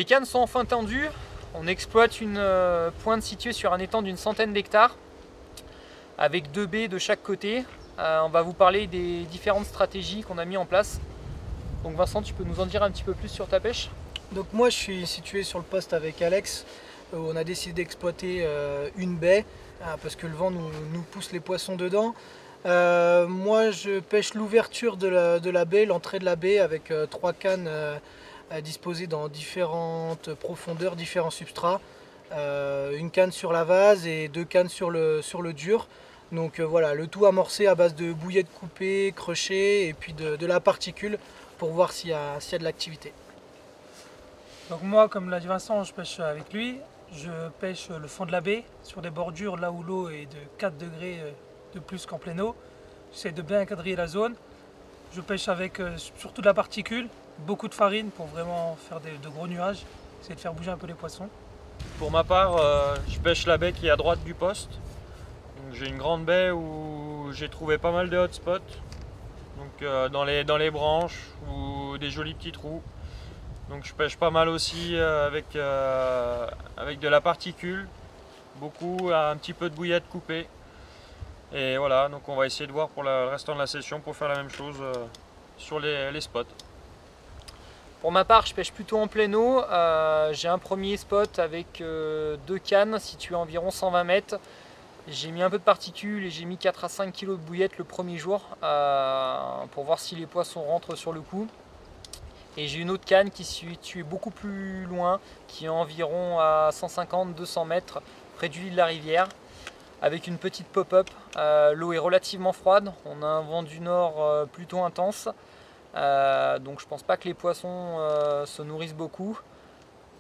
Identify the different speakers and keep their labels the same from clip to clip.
Speaker 1: Les cannes sont enfin tendues. On exploite une pointe située sur un étang d'une centaine d'hectares avec 2 baies de chaque côté. On va vous parler des différentes stratégies qu'on a mis en place. Donc Vincent, tu peux nous en dire un petit peu plus sur ta pêche?
Speaker 2: Donc moi je suis situé sur le poste avec Alex où on a décidé d'exploiter une baie parce que le vent nous pousse les poissons dedans. Moi je pêche l'ouverture de la baie, l'entrée de la baie avec 3 cannes disposées dans différentes profondeurs, différents substrats. Une canne sur la vase et 2 cannes sur le dur. Donc voilà, le tout amorcé à base de bouillettes coupées, crochets et puis de la particule pour voir s'il y a de l'activité.
Speaker 3: Donc moi, comme l'a dit Vincent, je pêche avec lui. Je pêche le fond de la baie sur des bordures là où l'eau est de 4 degrés de plus qu'en pleine eau. J'essaie de bien quadriller la zone. Je pêche avec surtout de la particule, beaucoup de farine pour vraiment faire de gros nuages, essayer de faire bouger un peu les poissons.
Speaker 4: Pour ma part, je pêche la baie qui est à droite du poste. J'ai une grande baie où j'ai trouvé pas mal de hotspots, donc dans les branches ou des jolis petits trous. Donc je pêche pas mal aussi avec de la particule, beaucoup, un petit peu de bouillettes coupées. Et voilà, donc on va essayer de voir pour le restant de la session pour faire la même chose sur les spots.
Speaker 1: Pour ma part, je pêche plutôt en pleine eau. J'ai un premier spot avec 2 cannes situées à environ 120 mètres. J'ai mis un peu de particules et j'ai mis 4 à 5 kg de bouillettes le premier jour pour voir si les poissons rentrent sur le coup. Et j'ai une autre canne qui est située beaucoup plus loin, qui est environ à 150-200 mètres près du lit de la rivière, avec une petite pop-up. L'eau est relativement froide, on a un vent du nord plutôt intense, donc je pense pas que les poissons se nourrissent beaucoup.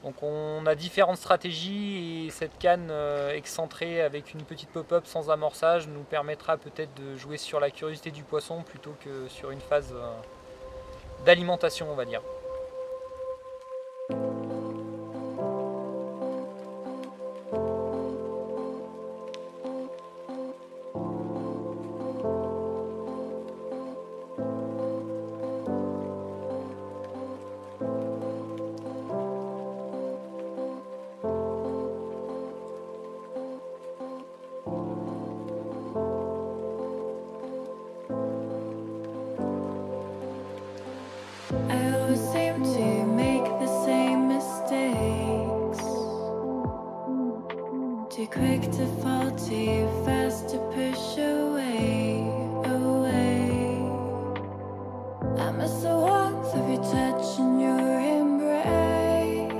Speaker 1: Donc on a différentes stratégies et cette canne excentrée avec une petite pop-up sans amorçage nous permettra peut-être de jouer sur la curiosité du poisson plutôt que sur une phase d'alimentation, on va dire.
Speaker 5: I always seem to make the same mistakes. Too quick to fall, too fast to push away, away. I miss the warmth of your touch and your embrace.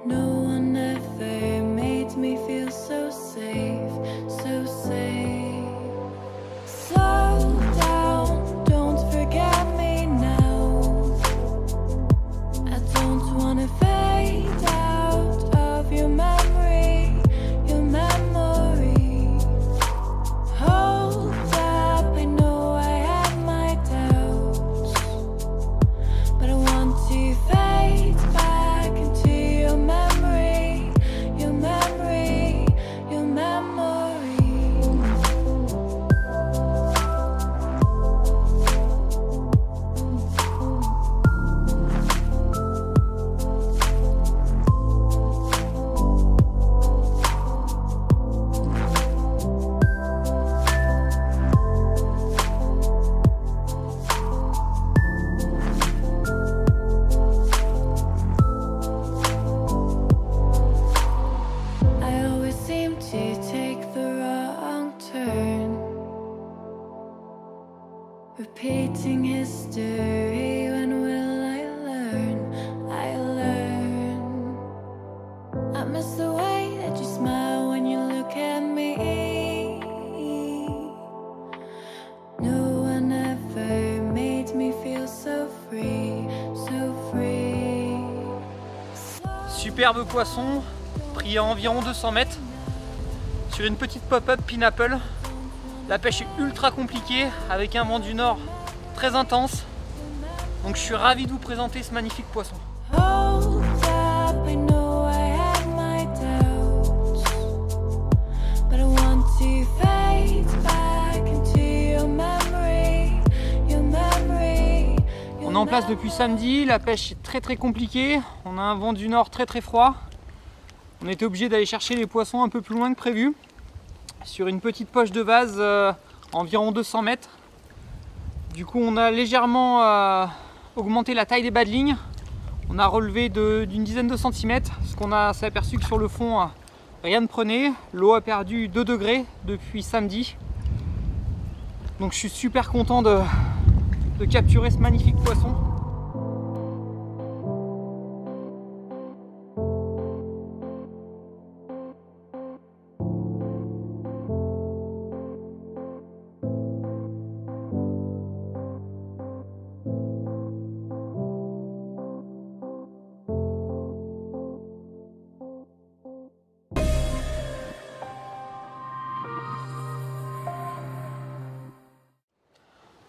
Speaker 5: No one ever made me feel so safe, so safe. Slow down, don't forget me now. I don't wanna fade out of your memory, your memory. Hold up, I know I had my doubts, but I want to fade back into your memory, your memory, your memory. I always seem to take the wrong turn, repeating history. When will I learn? I learn. I miss the way that you smile when you look at me. No one ever made me feel so free, so free.
Speaker 1: Superbe poisson, pris à environ 200 mètres, sur une petite pop-up pineapple. La pêche est ultra compliquée, avec un vent du nord très intense. Donc je suis ravi de vous présenter ce magnifique poisson.
Speaker 5: Hold up, I know I had my doubts, but I want to fade back into your memory, your memory.
Speaker 1: est en place depuis samedi, la pêche est très compliquée, on a un vent du nord très froid. On était obligé d'aller chercher les poissons un peu plus loin que prévu, sur une petite poche de vase environ 200 mètres. Du coup on a légèrement augmenté la taille des bas de ligne, on a relevé d'une dizaine de centimètres, parce qu'on s'est aperçu que sur le fond rien ne prenait, l'eau a perdu 2 degrés depuis samedi. Donc je suis super content de capturer ce magnifique poisson.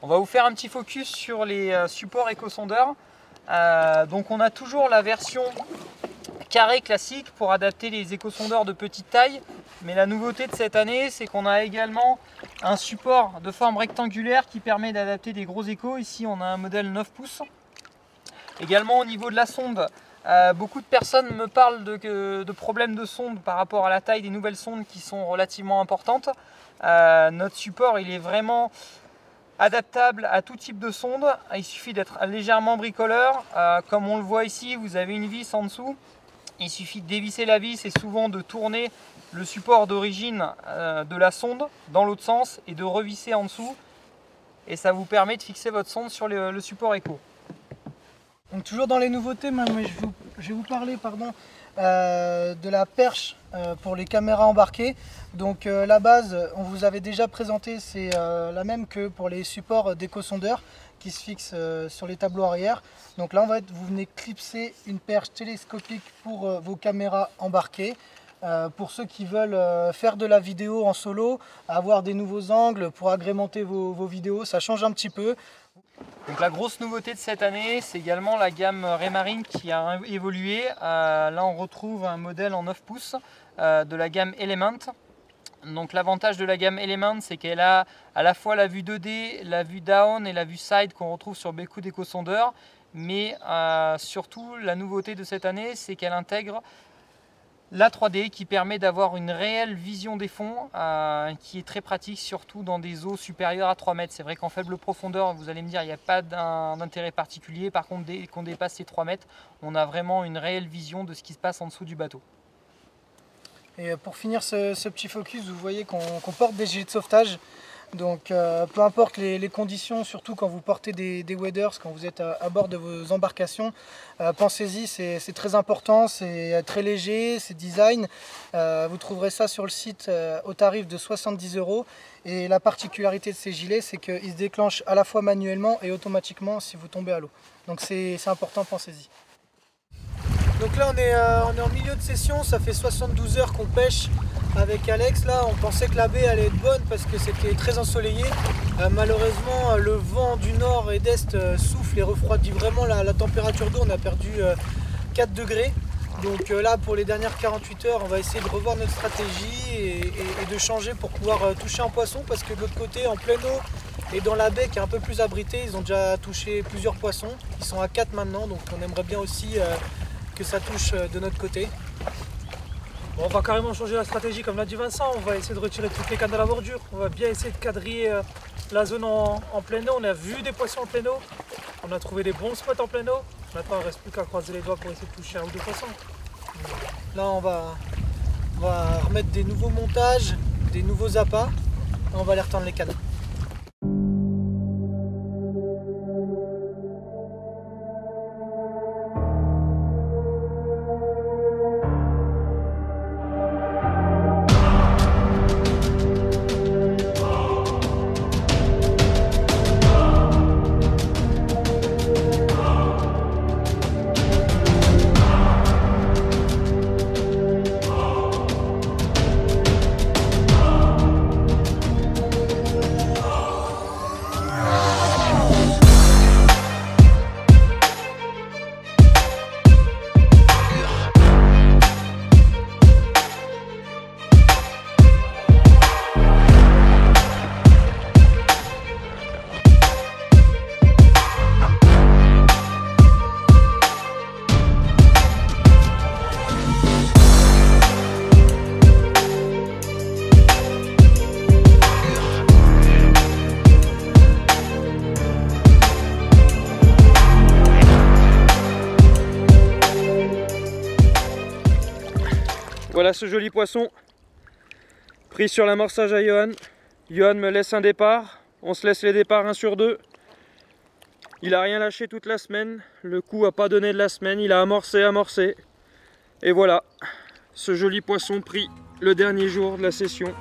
Speaker 1: On va vous faire un petit focus sur les supports éco-sondeurs. Donc on a toujours la version carré classique pour adapter les éco-sondeurs de petite taille. Mais la nouveauté de cette année, c'est qu'on a également un support de forme rectangulaire qui permet d'adapter des gros échos. Ici on a un modèle 9 pouces. Également au niveau de la sonde, beaucoup de personnes me parlent de problèmes de sonde par rapport à la taille des nouvelles sondes qui sont relativement importantes. Notre support il est vraiment adaptable à tout type de sonde, il suffit d'être légèrement bricoleur. Comme on le voit ici, vous avez une vis en dessous, il suffit de dévisser la vis et souvent de tourner le support d'origine de la sonde dans l'autre sens et de revisser en dessous, et ça vous permet de fixer votre sonde sur le support éco.
Speaker 2: Donc toujours dans les nouveautés, je vais vous parler de la perche pour les caméras embarquées. Donc la base, on vous avait déjà présenté, c'est la même que pour les supports d'éco-sondeurs qui se fixent sur les tableaux arrière. Donc là, vous venez clipser une perche télescopique pour vos caméras embarquées. Pour ceux qui veulent faire de la vidéo en solo, avoir des nouveaux angles pour agrémenter vos vidéos, ça change un petit peu.
Speaker 1: Donc la grosse nouveauté de cette année, c'est également la gamme Raymarine qui a évolué. Là on retrouve un modèle en 9 pouces de la gamme Element. Donc l'avantage de la gamme Element, c'est qu'elle a à la fois la vue 2D, la vue down et la vue side qu'on retrouve sur beaucoup d'éco-sondeurs. Mais surtout la nouveauté de cette année, c'est qu'elle intègre la 3D qui permet d'avoir une réelle vision des fonds qui est très pratique, surtout dans des eaux supérieures à 3 mètres. C'est vrai qu'en faible profondeur, vous allez me dire, il n'y a pas d'intérêt particulier. Par contre, dès qu'on dépasse ces 3 mètres, on a vraiment une réelle vision de ce qui se passe en dessous du bateau.
Speaker 2: Et pour finir ce petit focus, vous voyez qu'on porte des gilets de sauvetage. Donc peu importe les conditions, surtout quand vous portez des waders, quand vous êtes à bord de vos embarcations, pensez-y, c'est très important, c'est très léger, c'est design. Vous trouverez ça sur le site au tarif de 70 €. Et la particularité de ces gilets, c'est qu'ils se déclenchent à la fois manuellement et automatiquement si vous tombez à l'eau. Donc c'est important, pensez-y. Donc là on est en milieu de session, ça fait 72 heures qu'on pêche avec Alex. Là on pensait que la baie allait être bonne parce que c'était très ensoleillé. Malheureusement le vent du nord et d'est souffle et refroidit vraiment la température d'eau. On a perdu 4 degrés. Donc là pour les dernières 48 heures on va essayer de revoir notre stratégie et de changer pour pouvoir toucher un poisson, parce que de l'autre côté en pleine eau et dans la baie qui est un peu plus abritée, ils ont déjà touché plusieurs poissons. Ils sont à 4 maintenant, donc on aimerait bien aussi que ça touche de notre côté.
Speaker 3: Bon, on va carrément changer la stratégie comme l'a dit Vincent, on va essayer de retirer toutes les cannes à la bordure, on va bien essayer de quadriller la zone en pleine eau. On a vu des poissons en pleine eau, on a trouvé des bons spots en pleine eau. Maintenant il ne reste plus qu'à croiser les doigts pour essayer de toucher un ou deux poissons.
Speaker 2: Là on va remettre des nouveaux montages, des nouveaux appâts et on va aller retendre les cannes.
Speaker 4: Voilà ce joli poisson pris sur l'amorçage à Johan. Johan me laisse un départ. On se laisse les départs 1 sur 2. Il a rien lâché toute la semaine. Le coup a pas donné de la semaine. Il a amorcé. Et voilà, ce joli poisson pris le dernier jour de la session.